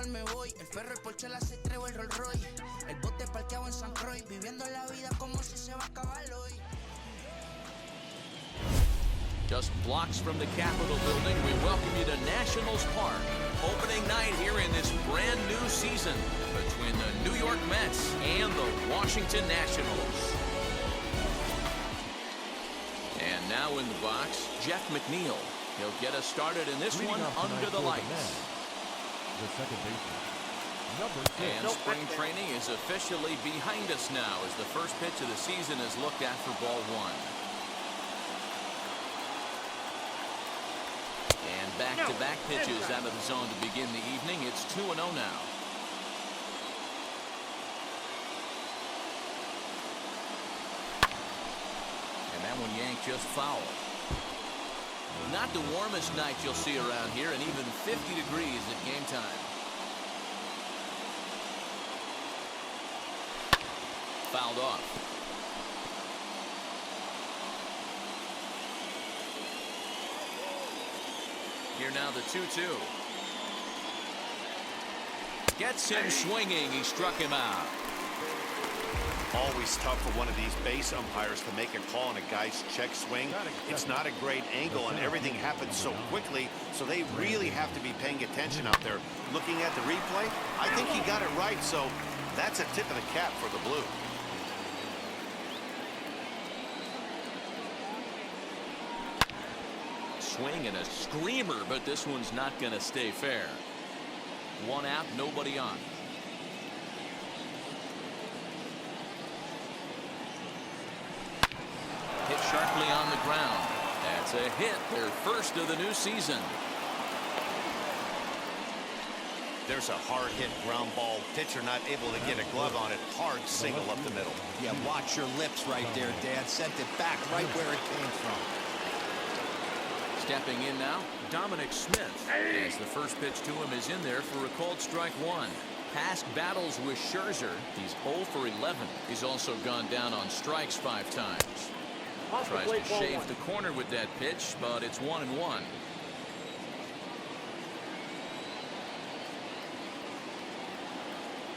cual me voy. El ferro, el Porsche, la C3 o el Rolls Royce. El bote parqueado en San Croix, viviendo la vida como si se va a acabar hoy. Just blocks from the Capitol building, we welcome you to Nationals Park. Opening night here in this brand new season between the New York Mets and the Washington Nationals. And now in the box, Jeff McNeil. He'll get us started in this one under the lights. The second baseman. And spring training is officially behind us now as the first pitch of the season is looked at for ball one. And back-to-back pitches out of the zone to begin the evening. It's 2-0 now. And that one yanked just foul. Not the warmest night you'll see around here, and even 50 degrees at game time. Fouled off. Here now the 2-2. Gets him swinging. He struck him out. Always tough for one of these base umpires to make a call on a guy's check swing. It's not a great angle, and everything happens so quickly, so they really have to be paying attention out there. Looking at the replay, I think he got it right, so that's a tip of the cap for the Blue. Swing and a screamer, but this one's not going to stay fair. One out, nobody on. Hit sharply on the ground. That's a hit, their first of the new season. There's a hard hit ground ball. Pitcher not able to get a glove on it. Hard single up the middle. Yeah, watch your lips right there, Dad. Sent it back right where it came from. Stepping in now, Dominic Smith. As the first pitch to him is in there for a called strike one. Past battles with Scherzer, he's 0 for 11. He's also gone down on strikes 5 times. Tries to shave the corner with that pitch, but it's 1-1.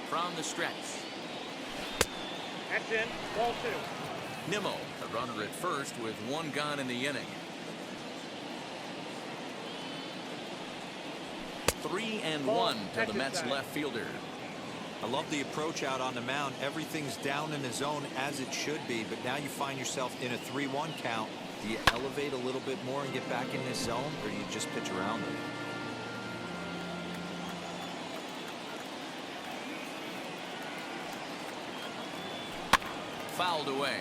From the stretch. That's in. Ball 2. Nimmo, a runner at first with 1 gone in the inning. 3-1 to the Mets left fielder. I love the approach out on the mound. Everything's down in the zone as it should be, but now you find yourself in a 3-1 count. Do you elevate a little bit more and get back in this zone, or do you just pitch around it? Fouled away.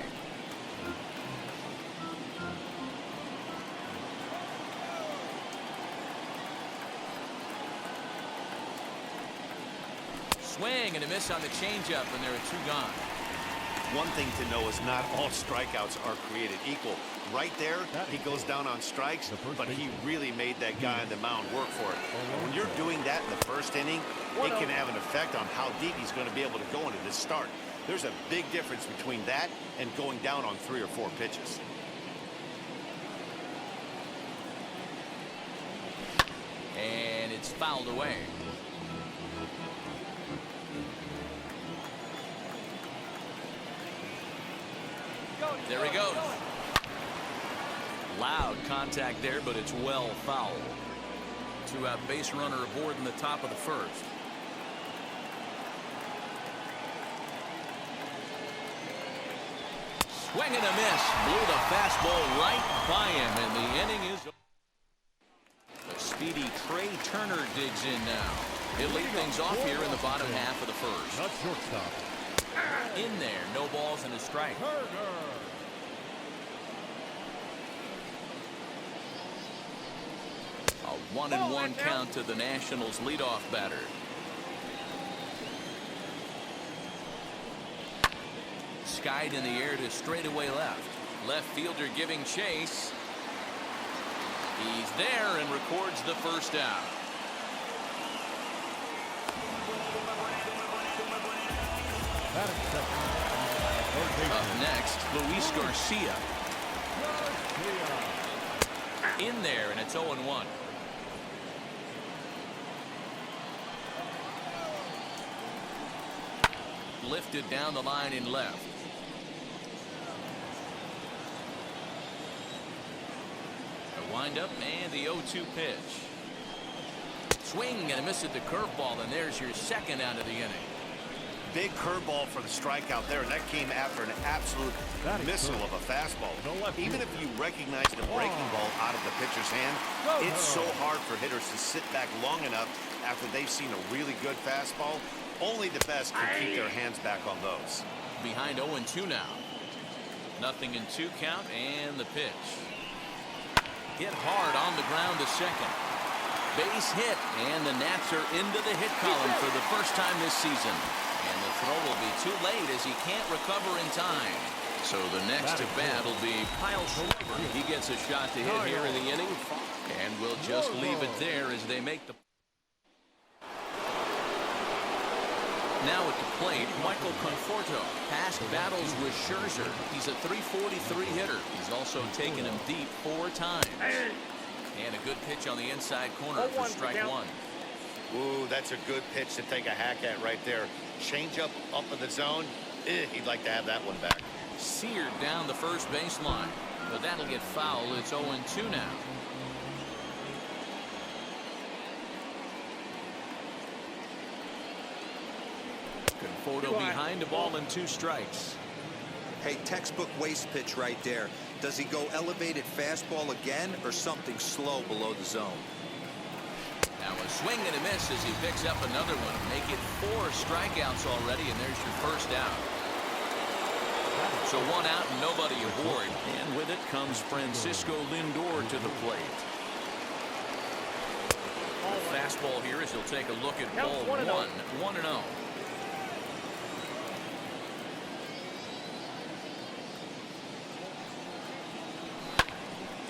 Swing and a miss on the changeup, and there are 2 gone. One thing to know is not all strikeouts are created equal. Right there, he goes down on strikes, but he really made that guy on the mound work for it. And when you're doing that in the first inning, it can have an effect on how deep he's going to be able to go into this start. There's a big difference between that and going down on 3 or 4 pitches. And it's fouled away. There he goes. Loud contact there, but it's well fouled. 2-out base runner aboard in the top of the first. Swing and a miss. Blew the fastball right by him, and the inning is over. The speedy Trey Turner digs in now. He'll lead things off here in the bottom half of the first. Not shortstop. In there, no balls and a strike. A 1-1 count to the Nationals leadoff batter. Skied in the air to straightaway left. Left fielder giving chase. He's there and records the first out. Up next, Luis Garcia. In there, and it's 0-1. lifted down the line in left. A windup and the 0-2 pitch. Swing and a miss at the curveball, and there's your second out of the inning. Big curveball for the strikeout there, and that came after an absolute missile of a fastball. Even if you recognize the breaking ball out of the pitcher's hand, it's so hard for hitters to sit back long enough after they've seen a really good fastball. Only the best can keep their hands back on those. Behind 0-2 now. Nothing in 2 count, and the pitch. Hit hard on the ground to second. Base hit, and the Nats are into the hit column for the first time this season. And the throw will be too late as he can't recover in time. So the next at bat will be Kyle Schwarber. He gets a shot to hit here in the inning, and we'll just leave it there as they make the. Now at the plate, Michael Conforto. Past battles with Scherzer. He's a .343 hitter. He's also taken him deep 4 times. And a good pitch on the inside corner for strike 1. Ooh, that's a good pitch to take a hack at right there. Change up in the zone. He'd like to have that one back. Seared down the first baseline, but that'll get foul. It's 0-2 now. Conforto behind the ball and 2 strikes. Hey, textbook waste pitch right there. Does he go elevated fastball again or something slow below the zone? Now a swing and a miss as he picks up another one. Make it 4 strikeouts already, and there's your first out. So 1 out and nobody aboard. And with it comes Francisco Lindor to the plate. Fastball here as he'll take a look at ball 1. 1-0.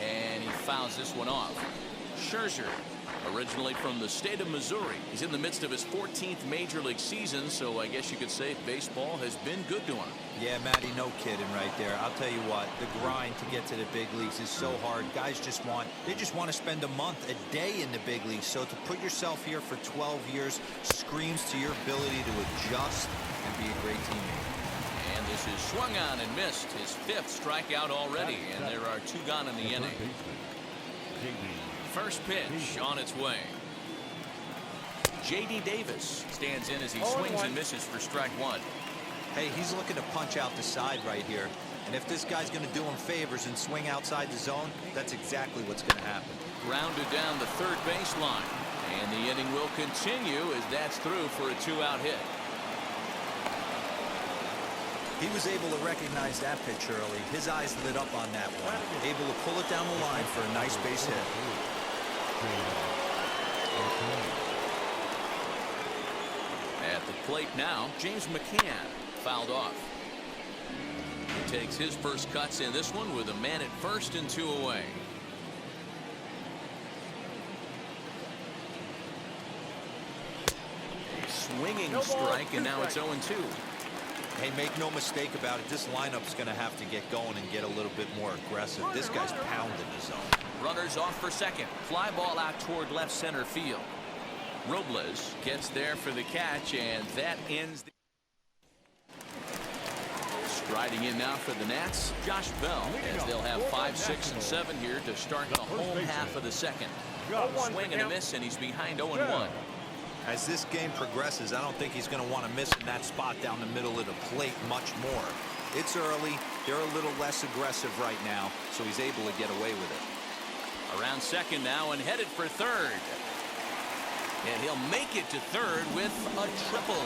And he fouls this one off. Scherzer, originally from the state of Missouri. He's in the midst of his 14th Major League season, so I guess you could say baseball has been good to him. Yeah, Matty, no kidding right there. I'll tell you what, the grind to get to the big leagues is so hard. Guys just want to spend a month, a day in the big leagues. So to put yourself here for 12 years screams to your ability to adjust and be a great teammate. And this is swung on and missed. His 5th strikeout already, and there are 2 gone in the inning. First pitch on its way. J.D. Davis stands in as he swings and misses for strike 1. Hey, he's looking to punch out the side right here. And if this guy's going to do him favors and swing outside the zone, that's exactly what's going to happen. Grounded down the third baseline. And the inning will continue as that's through for a 2-out hit. He was able to recognize that pitch early. His eyes lit up on that one. Able to pull it down the line for a nice base hit. At the plate now, James McCann fouled off. He takes his first cuts in this one with a man at first and 2 away. A swinging strike, and now it's 0-2. Hey, make no mistake about it. This lineup's going to have to get going and get a little bit more aggressive. This guy's pounding the zone. Runners off for second. Fly ball out toward left center field. Robles gets there for the catch, and that ends the. Striding in now for the Nats, Josh Bell, as they'll have 5, 6, and 7 here to start the home half of the second. Swing and a miss, and he's behind 0-1. As this game progresses, I don't think he's going to want to miss in that spot down the middle of the plate much more. It's early. They're a little less aggressive right now, so he's able to get away with it. Around second now and headed for third. And he'll make it to third with a triple.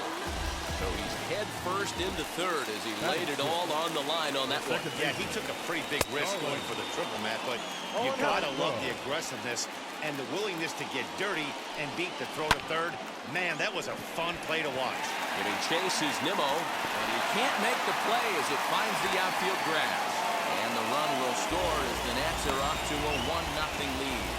So he's head first into third as he laid it all on the line on that one. Yeah, he took a pretty big risk going for the triple, Matt, but you gotta love the aggressiveness and the willingness to get dirty and beat the throw to third. Man, that was a fun play to watch. Giving chase is Nimmo, and he can't make the play as it finds the outfield grass. And the run will score as the Nats are off to a 1-0 lead.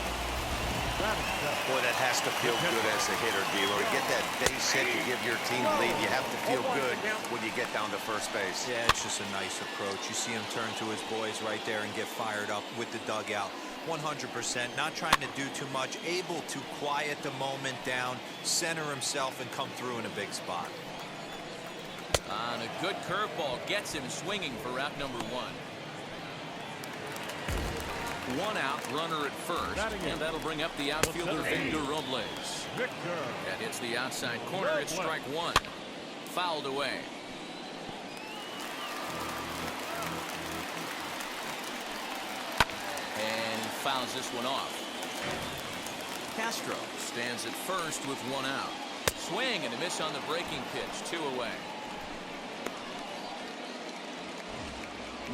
Boy, that has to feel good as a hitter, D'Lo. To get that base hit to give your team the lead, you have to feel good when you get down to first base. Yeah, it's just a nice approach. You see him turn to his boys right there and get fired up with the dugout. 100%, not trying to do too much, able to quiet the moment down, center himself, and come through in a big spot. And a good curveball gets him swinging for out number 1. 1 out, runner at first, and that'll bring up the outfielder Victor Robles. That hits the outside corner. It's strike 1. Fouled away. And he fouls this one off. Castro stands at first with 1 out. Swing and a miss on the breaking pitch. 2 away.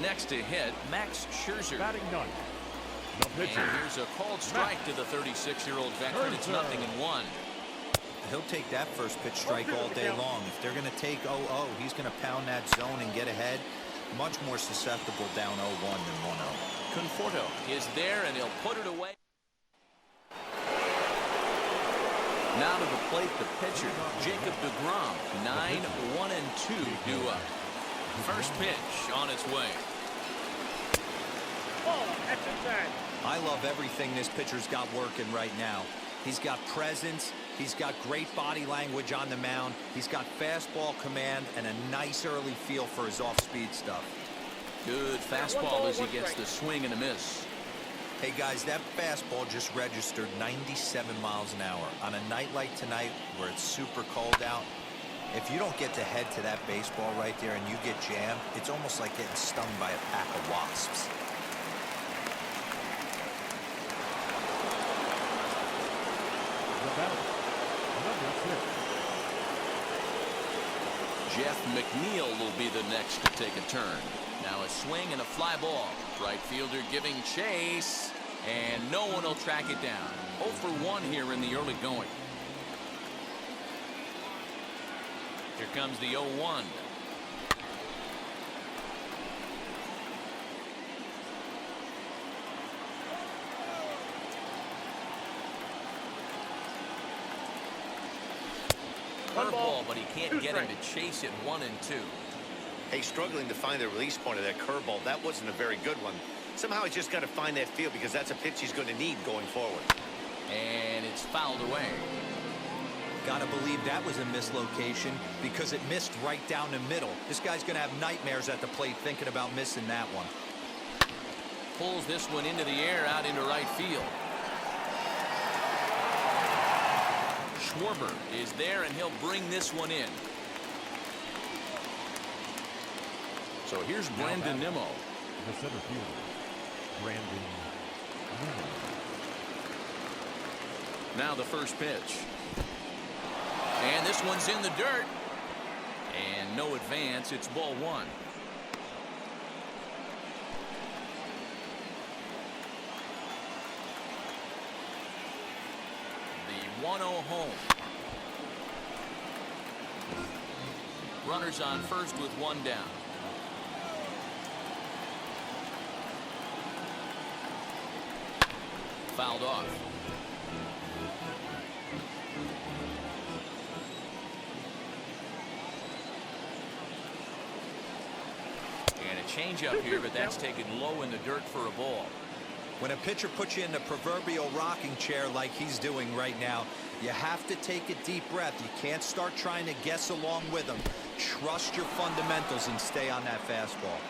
Next to hit, Max Scherzer. Batting none. No pitcher. And here's a called strike to the 36-year-old veteran. It's 0-1. He'll take that first pitch strike all day long. If they're going to take 0-0, he's going to pound that zone and get ahead. Much more susceptible down 0-1 than 1-0. Conforto is there, and he'll put it away. Now to the plate, the pitcher, Jacob deGrom. 9-1-2 due up. First pitch on its way. I love everything this pitcher's got working right now. He's got presence. He's got great body language on the mound. He's got fastball command and a nice early feel for his off-speed stuff. Good fastball as he gets the swing and a miss. Hey, guys, that fastball just registered 97 miles an hour. On a night like tonight where it's super cold out, if you don't get to head to that baseball right there and you get jammed, it's almost like getting stung by a pack of wasps. Jeff McNeil will be the next to take a turn. Now a swing and a fly ball. Right fielder giving chase, and no one will track it down. 0 for 1 here in the early going. Here comes the 0-1. Curveball, but he can't get him to chase it. 1 and 2. Hey, struggling to find the release point of that curveball. That wasn't a very good one. Somehow he's just got to find that feel because that's a pitch he's going to need going forward. And it's fouled away. Gotta believe that was a mislocation because it missed right down the middle. This guy's gonna have nightmares at the plate thinking about missing that one. Pulls this one into the air out into right field. Schwarber is there, and he'll bring this one in. So here's Brandon Nimmo. The center fielder, Brandon Nimmo. Now the first pitch. And this one's in the dirt. And no advance. It's ball 1. The 1-0 home. Runners on first with 1 down. Fouled off. And a changeup here, but that's taken low in the dirt for a ball. When a pitcher puts you in the proverbial rocking chair like he's doing right now, you have to take a deep breath. You can't start trying to guess along with him. Trust your fundamentals and stay on that fastball.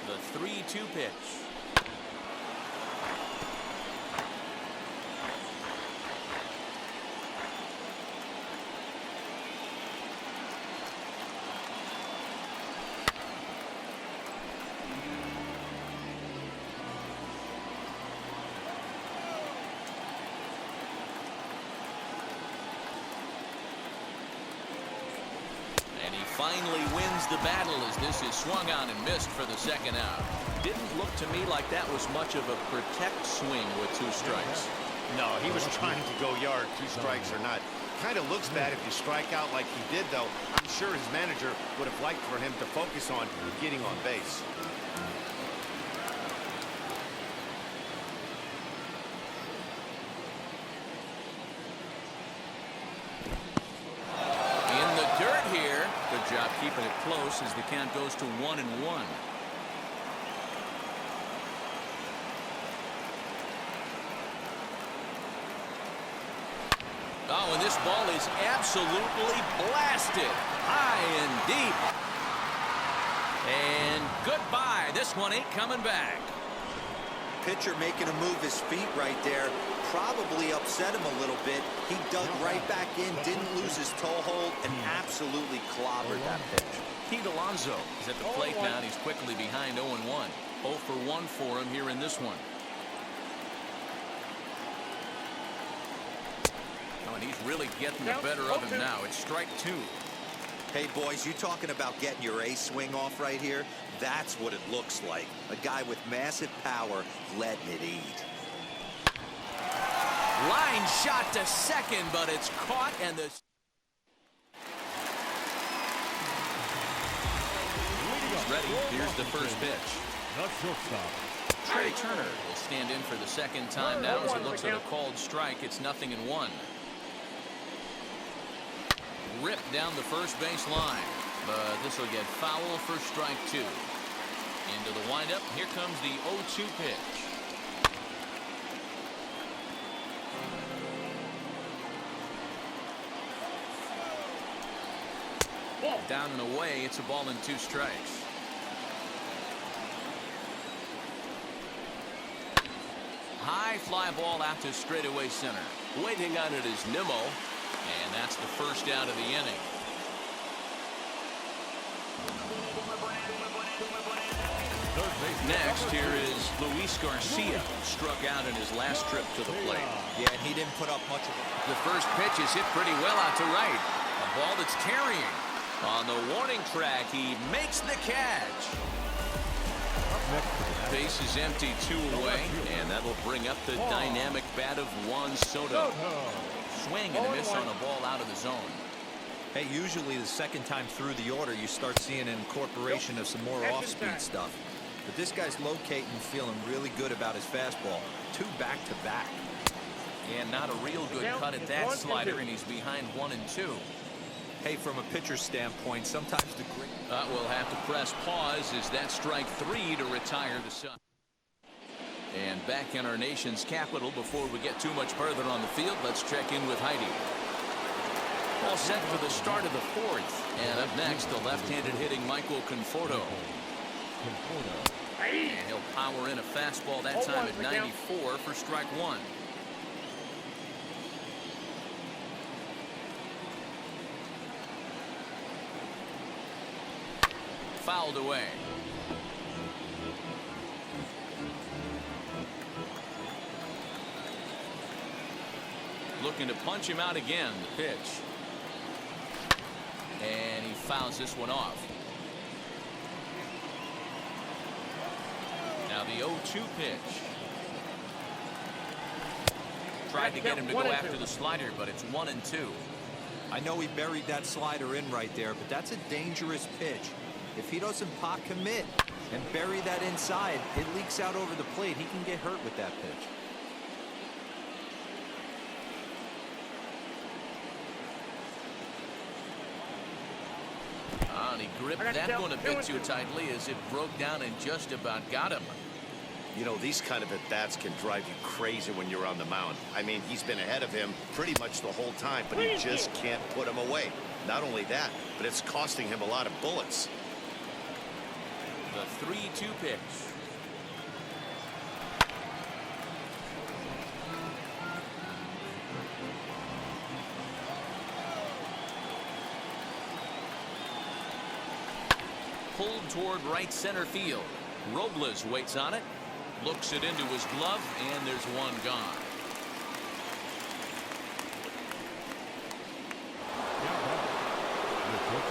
The 3-2 pitch. And he finally wins the battle as this is swung on and missed for the second out. Didn't look to me like that was much of a protect swing with 2 strikes. No, he was trying to go yard, 2 strikes or not. Kind of looks bad if you strike out like he did, though. I'm sure his manager would have liked for him to focus on getting on base. In the dirt here. Good job keeping it close as the count goes to 1-1. Oh, and this ball is absolutely blasted high and deep. And goodbye. This one ain't coming back. Pitcher making him move his feet right there. Probably upset him a little bit. He dug right back in, didn't lose his toe hold, and absolutely clobbered that pitch. Pete Alonso is at the plate now, and he's quickly behind 0-1. 0 for 1 for him here in this one. Oh, and he's really getting the better of him now. It's strike 2. Hey, boys, you talking about getting your ace swing off right here? That's what it looks like. A guy with massive power letting it eat. Line shot to second, but it's caught, and the... He's ready. Here's the first pitch. The shortstop. Trey Turner will stand in for the second time now as he looks at a called strike. It's 0-1. Ripped down the first base line, but this will get foul for strike 2. Into the windup. Here comes the 0-2 pitch. Down and away. It's a ball and 2 strikes. High fly ball out to straightaway center. Waiting on it is Nimmo, and that's the first out of the inning. Next, here is Luis Garcia. Struck out in his last trip to the plate. Yeah, and he didn't put up much of it. The first pitch is hit pretty well out to right. A ball that's carrying. On the warning track, he makes the catch. Base is empty, 2 away, and that'll bring up the dynamic bat of Juan Soto. Swing and a miss on a ball out of the zone. Hey, usually the second time through the order, you start seeing an incorporation of some more off-speed stuff. But this guy's locating, feeling really good about his fastball. 2 back-to-back. And not a real good cut at that slider, and he's behind 1 and 2. Hey, from a pitcher's standpoint, sometimes the great... We'll have to press pause as that strike 3 to retire the side. And back in our nation's capital, before we get too much further on the field, let's check in with Heidi. All set for the start of the 4th. And up next, the left-handed hitting Michael Conforto. And he'll power in a fastball that time at 94 for strike 1. Fouled away. Looking to punch him out again. The pitch. And he fouls this one off. Now the 0-2 pitch. Tried to get him to go after the slider, but it's 1 and 2. I know he buried that slider in right there, but that's a dangerous pitch. If he doesn't pot commit and bury that inside, it leaks out over the plate. He can get hurt with that pitch. And he gripped that one a bit too tightly as it broke down and just about got him. You know, these kind of at-bats can drive you crazy when you're on the mound. I mean, he's been ahead of him pretty much the whole time, but he just can't put him away. Not only that, but it's costing him a lot of bullets. The 3-2 pitch. Pulled toward right center field. Robles waits on it, looks it into his glove, and there's one gone.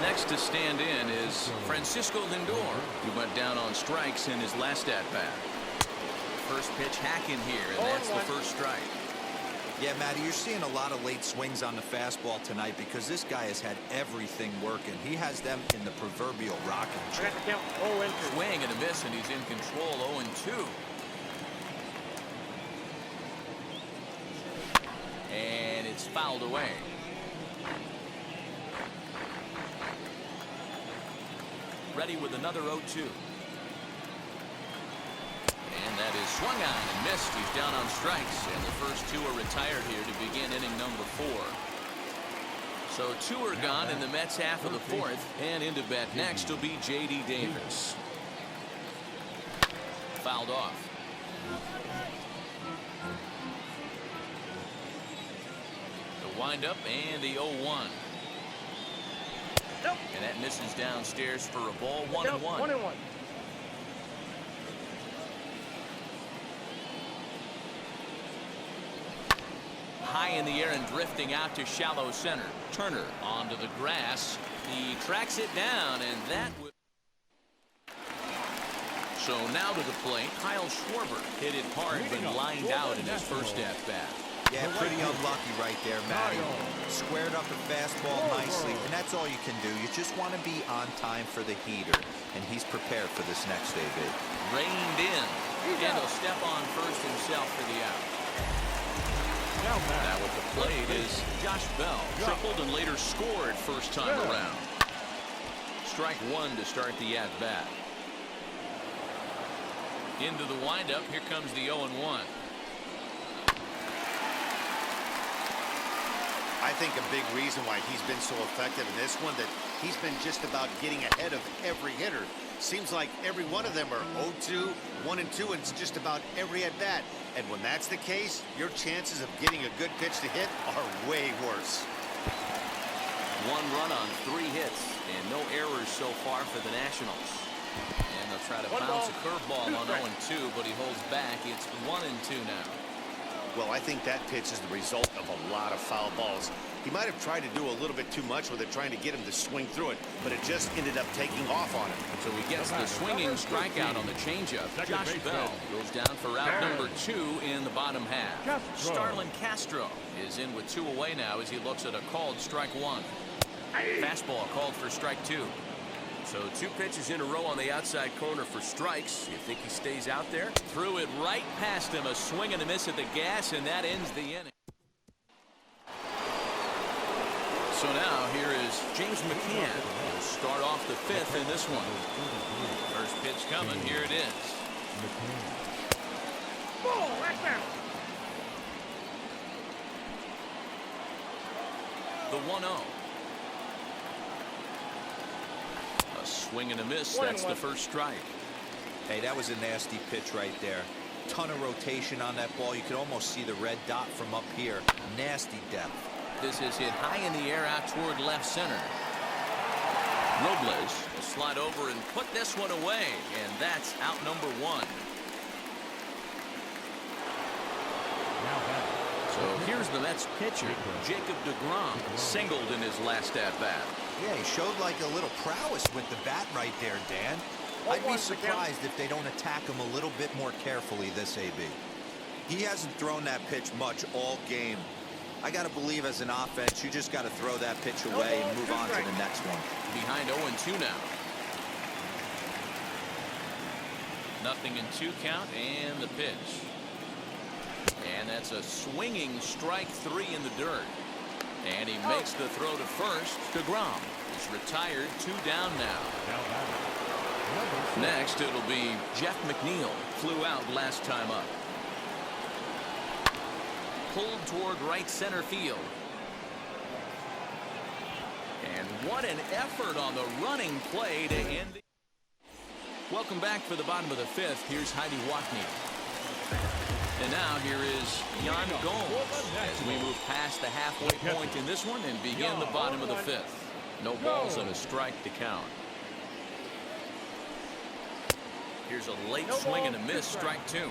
Next to stand in is Francisco Lindor, who went down on strikes in his last at-bat. First pitch hacking here, and that's the first strike. Yeah, Matty, you're seeing a lot of late swings on the fastball tonight because this guy has had everything working. He has them in the proverbial rocking chair. Swing and a miss, and he's in control. 0-2. And it's fouled away. Ready with another 0-2. And that is swung on and missed. He's down on strikes, and the first two are retired here to begin inning number 4. So 2 are gone in the Mets half of the 4th, and into bat next will be J.D. Davis. Fouled off. The windup and the 0-1. Nope. And that misses downstairs for a ball. 1-1. Nope. 1-1. High in the air and drifting out to shallow center. Turner onto the grass. He tracks it down, and that would. So now to the plate, Kyle Schwarber hit it hard but lined out in his first at bat. Yeah, pretty unlucky right there, Matty. Squared up a fastball nicely, and that's all you can do. You just want to be on time for the heater, and he's prepared for this next AB. Reined in, and he'll step on first himself for the out. Now with the plate is Josh Bell. Tripled and later scored first time around. Strike 1 to start the at-bat. Into the windup. Here comes the 0-1. I think a big reason why he's been so effective in this one, that he's been just about getting ahead of every hitter. Seems like every one of them are 0-2, 1-2, and it's just about every at-bat. And when that's the case, your chances of getting a good pitch to hit are way worse. 1 run on 3 hits, and no errors so far for the Nationals. And they'll try to bounce a curveball on 0-2, but he holds back. It's 1-2 now. Well, I think that pitch is the result of a lot of foul balls. He might have tried to do a little bit too much with it, trying to get him to swing through it, but it just ended up taking off on him. So he gets the swinging strikeout on the changeup. Josh Bell goes down for out number 2 in the bottom half. Starlin Castro is in with 2 away now as he looks at a called strike 1. Fastball called for strike 2. So 2 pitches in a row on the outside corner for strikes. You think he stays out there? Threw it right past him. A swing and a miss at the gas, and that ends the inning. So now here is James McCann. He'll start off the 5th in this one. First pitch coming. Here it is. Ball, right down. The 1-0. A swing and a miss. That's the first strike. Hey, that was a nasty pitch right there. Ton of rotation on that ball. You could almost see the red dot from up here. Nasty depth. This is hit high in the air out toward left center. Robles will slide over and put this one away, and that's out number 1. So here's the Mets pitcher, Jacob deGrom, singled in his last at-bat. Yeah, he showed like a little prowess with the bat right there, Dan. I'd be surprised if they don't attack him a little bit more carefully this AB. He hasn't thrown that pitch much all game. I got to believe as an offense, you just got to throw that pitch away and move on to the next one. Behind 0-2 now. 0-2 count and the pitch. And that's a swinging strike 3 in the dirt. And he makes the throw to first. deGrom is retired. 2 down now. Next, it'll be Jeff McNeil. Flew out last time up. Pulled toward right center field. And what an effort on the running play to end the... Welcome back for the bottom of the 5th. Here's Heidi Watney. And now here is Yan Gomes as we move past the halfway point in this one and begin the bottom of the 5th. No balls and a strike to count. Here's a late swing and a miss, strike 2.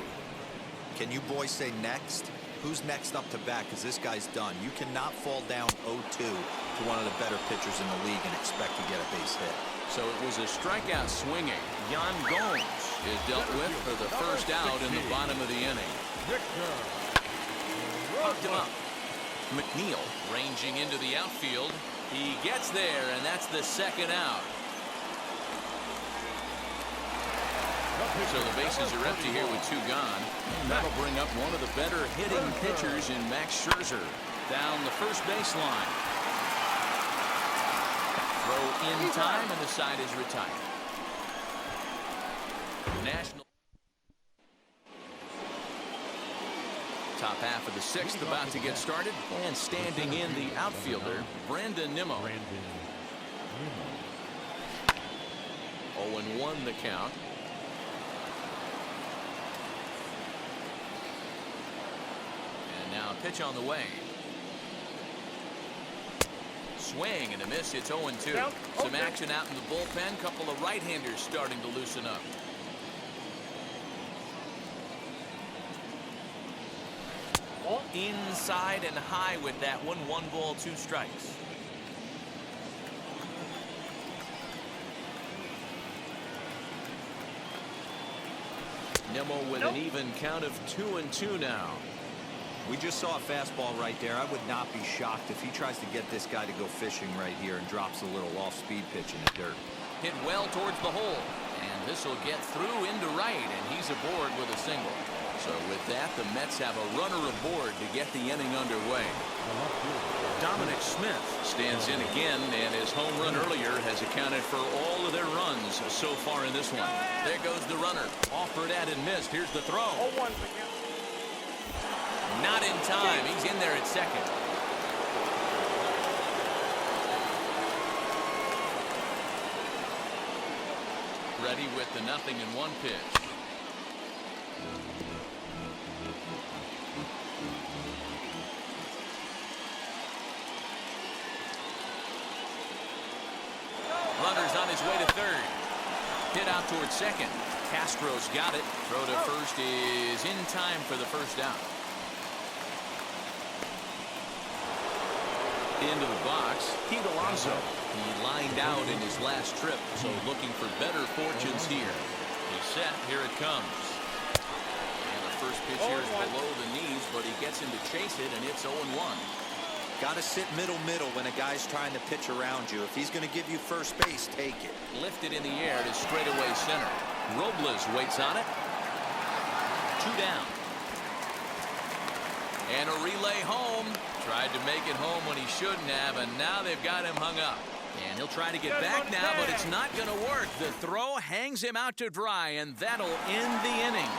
Can you boys say next? Who's next up to bat? Because this guy's done. You cannot fall down 0-2 to one of the better pitchers in the league and expect to get a base hit. So it was a strikeout swinging. Yan Gomes is dealt with for the first out in the bottom of the inning. Popped him up. McNeil ranging into the outfield. He gets there, and that's the second out. So the bases are empty here with 2 gone. And that'll bring up one of the better hitting pitchers in Max Scherzer. Down the first baseline. Throw in time, and the side is retired. National. Top half of the sixth about to get started. And standing in the outfielder, Brandon Nimmo. 0-1 the count. And now a pitch on the way. Swing and a miss. It's 0-2. Some action out in the bullpen. Couple of right-handers starting to loosen up. Inside and high with that one. 1 ball, 2 strikes. Nimmo with an even count of 2-2 now. We just saw a fastball right there. I would not be shocked if he tries to get this guy to go fishing right here and drops a little off-speed pitch in the dirt. Hit well towards the hole. And this will get through into right, and he's aboard with a single. So with that, the Mets have a runner aboard to get the inning underway. Dominic Smith stands in again, and his home run earlier has accounted for all of their runs so far in this one. There goes the runner. Offered at and missed. Here's the throw. Not in time. He's in there at second. Ready with the 0-1 pitch. Runner's on his way to third. Hit out towards second. Castro's got it. Throw to first is in time for the first out. Into the box, Pete Alonso. He lined out in his last trip, so looking for better fortunes here. He's set. Here it comes. And the first pitch here is below the knees, but he gets him to chase it, and it's 0-1. Got to sit middle when a guy's trying to pitch around you. If he's going to give you first base, take it. Lifted in the air to straightaway center. Robles waits on it. 2 down. And a relay home. Tried to make it home when he shouldn't have, and now they've got him hung up. And he'll try to get back now, but it's not going to work. The throw hangs him out to dry, and that'll end the inning.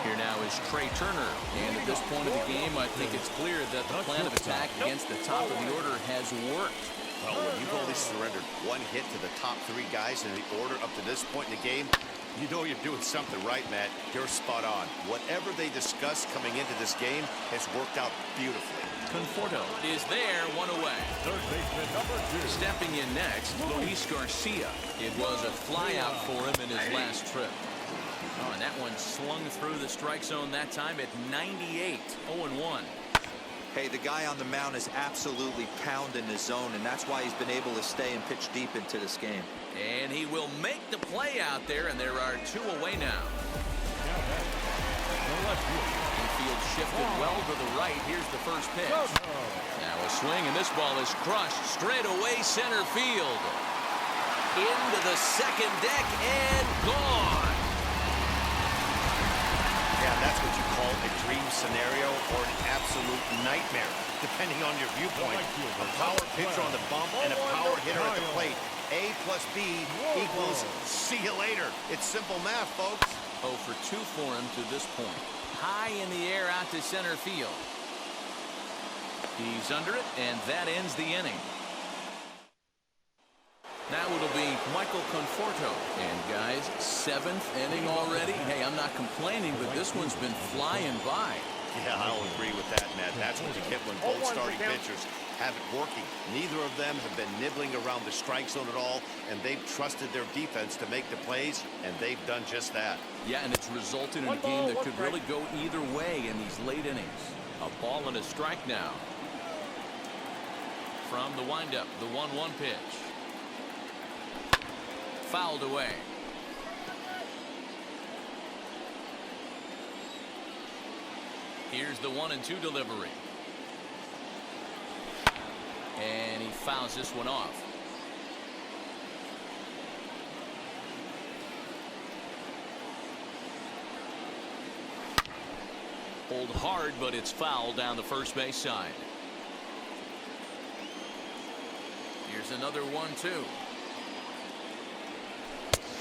Here now is Trey Turner, and at this point of the game, I think it's clear that the plan of attack against the top of the order has worked. Well, when you've only surrendered 1 hit to the top 3 guys in the order up to this point in the game, you know you're doing something right, Matt. You're spot on. Whatever they discussed coming into this game has worked out beautifully. Conforto is there, 1 away. Third baseman number 2. Stepping in next, Luis Garcia. It was a flyout for him in his last trip. Oh, and that one slung through the strike zone that time at 98. 0-1. Hey, the guy on the mound is absolutely pounding the zone, and that's why he's been able to stay and pitch deep into this game. And he will make the play out there, and there are 2 away now. Infield shifted well to the right. Here's the first pitch. Now a swing, and this ball is crushed straight away center field. Into the second deck and gone. Yeah, that's what you call a dream scenario or an absolute nightmare, depending on your viewpoint. A power pitcher on the bump and a power hitter at the plate. A plus B equals see you later. It's simple math, folks. 0 for 2 for him to this point. High in the air out to center field. He's under it, and that ends the inning. Now it'll be Michael Conforto. And guys, 7th inning already. Hey, I'm not complaining, but this one's been flying by. Yeah, I'll agree with that, Matt. That's what you get when both starting pitchers have it working. Neither of them have been nibbling around the strike zone at all, and they've trusted their defense to make the plays, and they've done just that. Yeah, and it's resulted in a game that could really go either way in these late innings. A ball and a strike now. From the windup, the 1-1 pitch. Fouled away. Here's the 1-2 delivery. And he fouls this one off. Hold hard, but it's foul down the first base side. Here's another 1-2.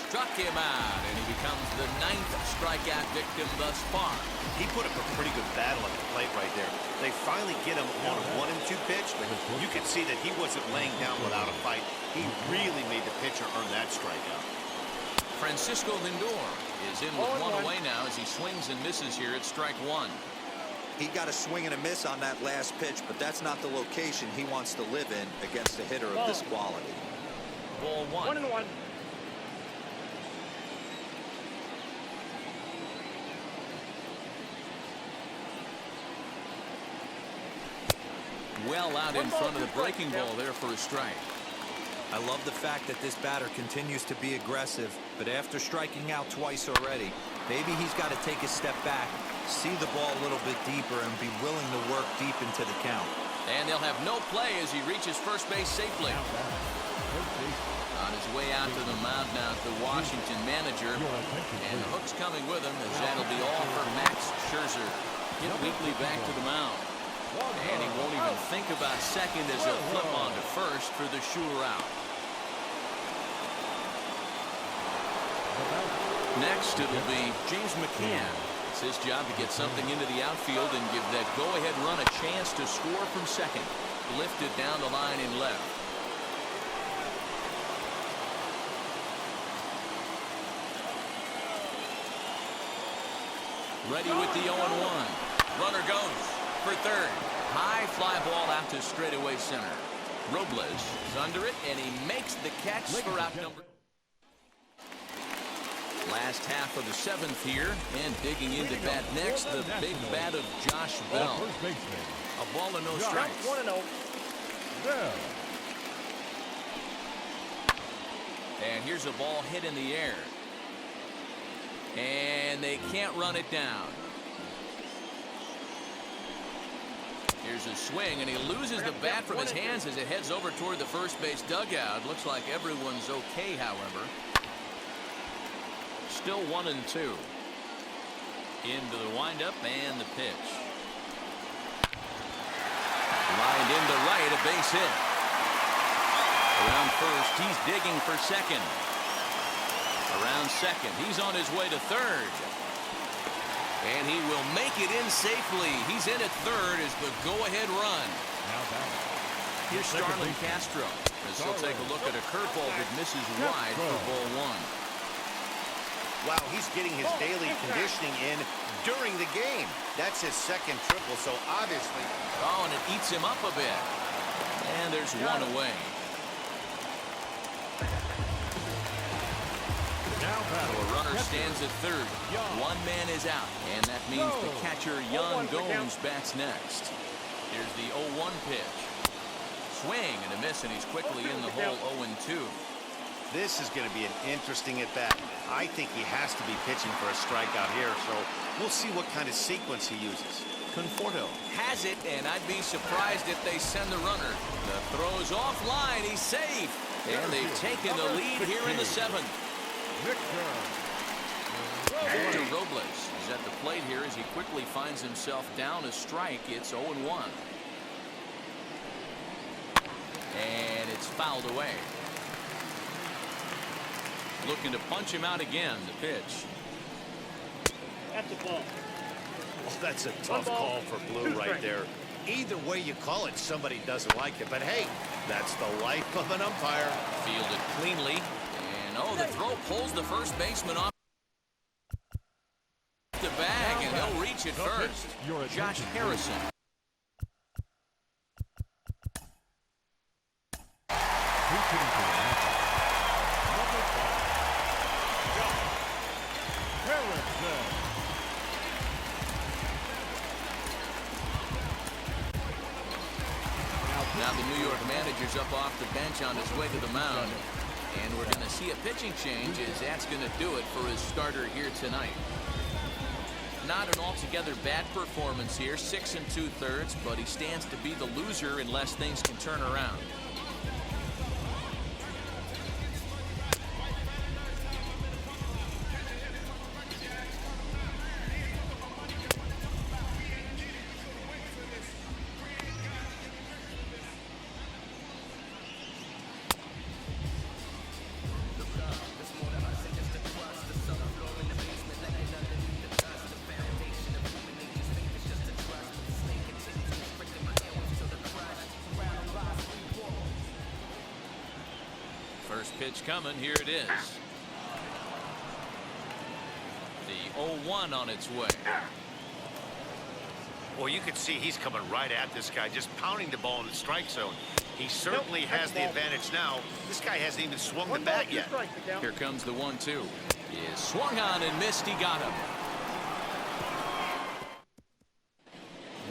struck him out, and he becomes the 9th strikeout victim thus far. He put up a pretty good battle at the plate right there. They finally get him on a 1-2 pitch, but you could see that he wasn't laying down without a fight. He really made the pitcher earn that strikeout. Francisco Lindor is in with one away now as he swings and misses here at strike one. He got a swing and a miss on that last pitch, but that's not the location he wants to live in against a hitter of this quality. Ball one. 1-1. Well out in front of the breaking ball there for a strike. I love the fact that this batter continues to be aggressive, but after striking out twice already, maybe he's got to take a step back, see the ball a little bit deeper, and be willing to work deep into the count. And they'll have no play as he reaches first base safely. On his way out to the mound now, the Washington manager, and the hook's coming with him as that'll be all for Max Scherzer. Hit weakly back to the mound. And he won't even think about second as he'll flip on to first for the sure out. Next, it'll be James McCann. It's his job to get something into the outfield and give that go-ahead run a chance to score from second. Lifted down the line in left. Ready with the 0-1. Runner goes for third. High fly ball out to straightaway center. Robles is under it, and he makes the catch for out number. Last half of the 7th here, and digging into bat next, the big bat of Josh Bell. A ball and no strikes. 1-0. And here's a ball hit in the air. And they can't run it down. Here's a swing, and he loses the bat from his hands as it heads over toward the first base dugout. Looks like everyone's okay, however. Still 1-2. Into the windup and the pitch. Lined into right, a base hit. Around first, he's digging for second. Around second, he's on his way to third. And he will make it in safely. He's in at third as the go-ahead run. Here's Starlin Castro as he'll take a look at a curveball that misses wide for ball one. Wow, he's getting his daily conditioning in during the game. That's his second triple, so obviously. Oh, and it eats him up a bit. And there's one away. So a runner stands at third. One man is out, and that means the catcher, Yan Gomes, bats next. Here's the 0-1 pitch. Swing and a miss, and he's quickly in the hole 0-2. This is going to be an interesting at-bat. I think he has to be pitching for a strikeout here, so we'll see what kind of sequence he uses. Conforto has it, and I'd be surprised if they send the runner. The throw's offline. He's safe. And they've taken the lead here in the 7th. Victor Robles is at the plate here as he quickly finds himself down a strike. It's 0-1. And it's fouled away. Looking to punch him out again. The pitch. That's a ball. Oh, that's a tough call for Blue right there. Either way you call it, somebody doesn't like it. But hey, that's the life of an umpire. Fielded cleanly. And oh, the throw pulls the first baseman off the bag, and he'll reach it first. Josh Harrison. Now the New York manager's up off the bench on his way to the mound. And we're going to see a pitching change as that's going to do it for his starter here tonight. Not an altogether bad performance here, 6 2/3, but he stands to be the loser unless things can turn around. It's coming. Here it is. The 0-1 on its way. Well, you can see he's coming right at this guy, just pounding the ball in the strike zone. He certainly has the advantage now. This guy hasn't even swung the bat yet. Here comes the 1-2. He is swung on and missed. He got him.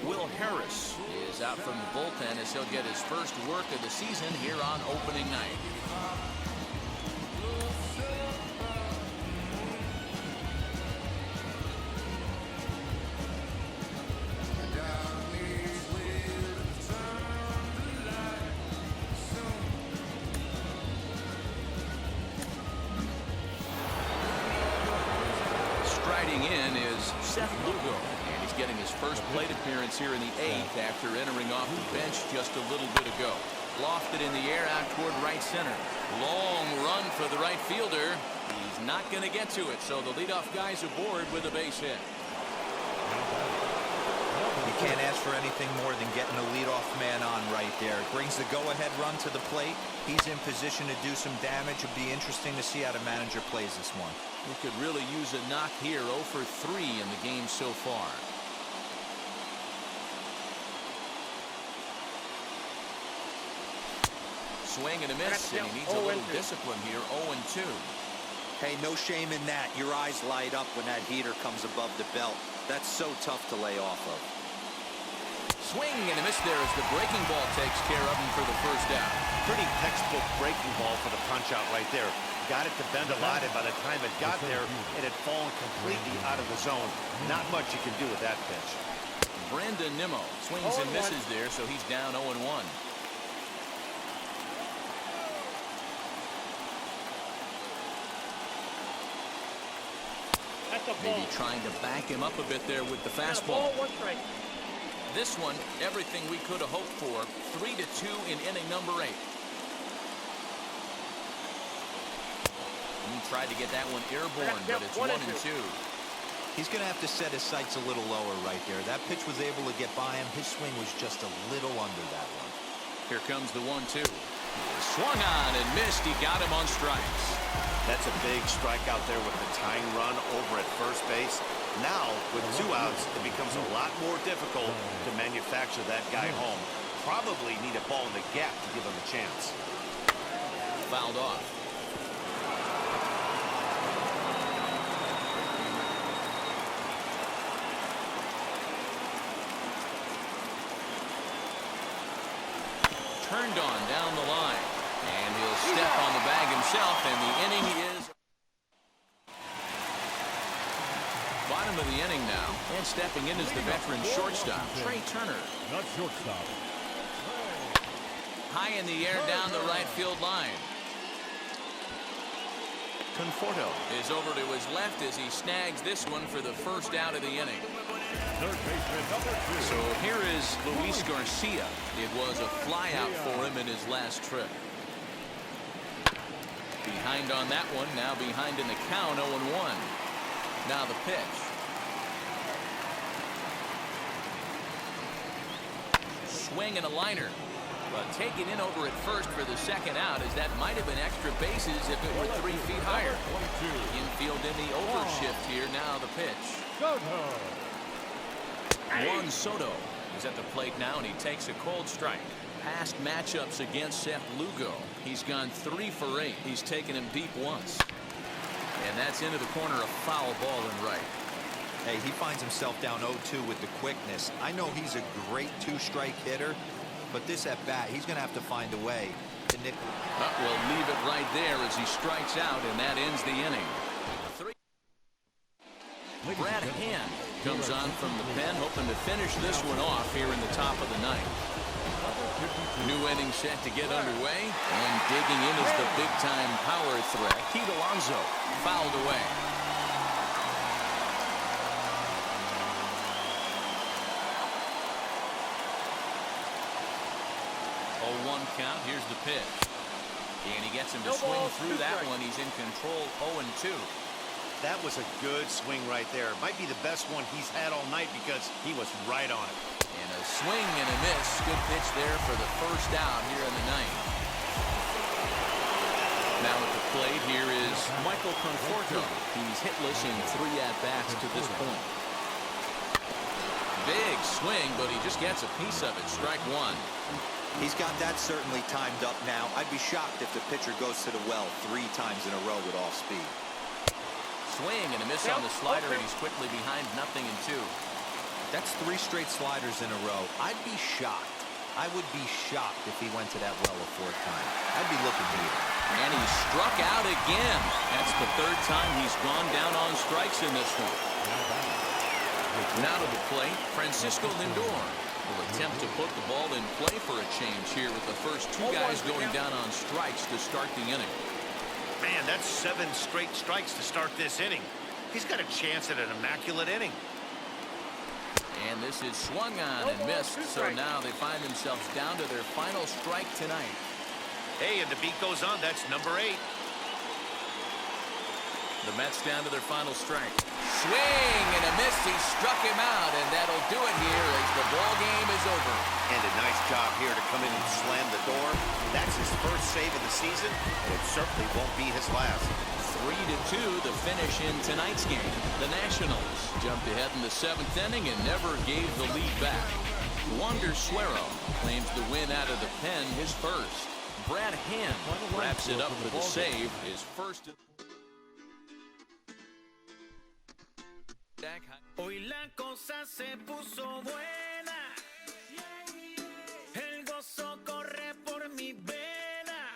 Will Harris is out from the bullpen as he'll get his first work of the season here on opening night. In is Seth Lugo, and he's getting his first plate appearance here in the 8th after entering off the bench just a little bit ago. Lofted in the air out toward right center. Long run for the right fielder. He's not going to get to it, so the leadoff guy's aboard with a base hit. You can't ask for anything more than getting a leadoff man on right there. It brings the go-ahead run to the plate. He's in position to do some damage. It'll be interesting to see how the manager plays this one. He could really use a knock here. 0 for 3 in the game so far. Swing and a miss, and he needs a little discipline here. 0-2. Hey, no shame in that. Your eyes light up when that heater comes above the belt. That's so tough to lay off of. Swing and a miss there as the breaking ball takes care of him for the first out. Pretty textbook breaking ball for the punch out right there. Got it to bend a lot, and by the time it got there, it had fallen completely out of the zone. Not much you can do with that pitch. Brandon Nimmo swings and misses there, so he's down 0-1. Maybe trying to back him up a bit there with the fastball. This one, everything we could have hoped for. 3-2 in inning number 8. He tried to get that one airborne, but it's 1-2. He's going to have to set his sights a little lower right there. That pitch was able to get by him. His swing was just a little under that one. Here comes the 1-2. Swung on and missed. He got him on strikes. That's a big strikeout there with the tying run over at first base. Now, with 2 outs, it becomes a lot more difficult to manufacture that guy home. Probably need a ball in the gap to give him a chance. Fouled off. Turned on down the line. And he'll step on the bag himself, and the inning is bottom of the inning now. And stepping in is the veteran shortstop, Trey Turner. Not shortstop. High in the air down the right field line. Conforto is over to his left as he snags this one for the first out of the inning. Third baseman number 2. So here is Luis Garcia. It was a flyout for him in his last trip. Behind on that one, now behind in the count, 0-1. Now the pitch. Swing and a liner. But taken in over at first for the second out, as that might have been extra bases if it were 3 feet higher. Infield in the overshift here, now the pitch. Juan Soto is at the plate now, and he takes a cold strike. Past matchups against Seth Lugo. He's gone 3 for 8. He's taken him deep once. And that's into the corner, a foul ball and right. Hey, he finds himself down 0-2 with the quickness. I know he's a great 2-strike hitter, but this at bat, he's going to have to find a way to nick. We'll leave it right there as he strikes out, and that ends the inning. Brad Hand comes on from the pen, hoping to finish this one off here in the top of the ninth. New inning set to get underway, and digging in is the big-time power threat, Pete Alonso, fouled away. 0-1 count. Here's the pitch, and he gets him to swing through that one. He's in control. 0-2. That was a good swing right there. Might be the best one he's had all night because he was right on it. And a swing and a miss. Good pitch there for the first out here in the ninth. Now at the plate, here is Michael Conforto. He's hitless in 3 at-bats to this point. Big swing, but he just gets a piece of it. Strike one. He's got that certainly timed up now. I'd be shocked if the pitcher goes to the well 3 times in a row with off speed. Swing and a miss on the slider, and he's quickly behind 0-2. That's 3 straight sliders in a row. I'd be shocked. I would be shocked if he went to that well a 4th time. I'd be looking here. And he struck out again. That's the 3rd time he's gone down on strikes in this one. Now to the plate, Francisco Lindor will attempt to put the ball in play for a change here with the first 2 guys going down on strikes to start the inning. Man, that's 7 straight strikes to start this inning. He's got a chance at an immaculate inning. And this is swung on and missed, so now they find themselves down to their final strike tonight. Hey, and the beat goes on. That's number 8. The Mets down to their final strike. Swing and a miss. He struck him out, and that'll do it here as the ball game is over. And a nice job here to come in and slam the door. That's his first save of the season. It certainly won't be his last. 3-2 the finish in tonight's game. The Nationals jumped ahead in the 7th inning and never gave the lead back. Wander Suero claims the win out of the pen, his first. Brad Hand wraps it up for the save, his first. Hoy la cosa se puso buena. El gozo corre por mi vena.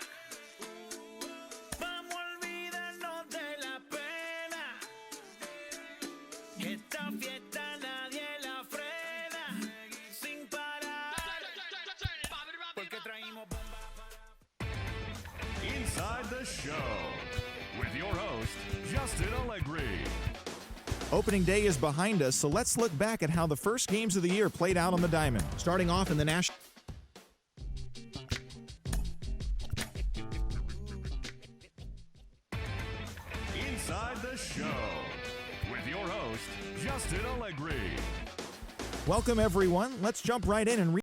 Vamos a olvidarnos de la pena. Esta fiesta nadie la frena. Sin parar. Porque traímos bomba. Inside the Show with your host, Justin Allegri. Opening day is behind us, so let's look back at how the first games of the year played out on the diamond. Starting off in the National. Inside the Show with your host, Justin Allegri. Welcome, everyone. Let's jump right in and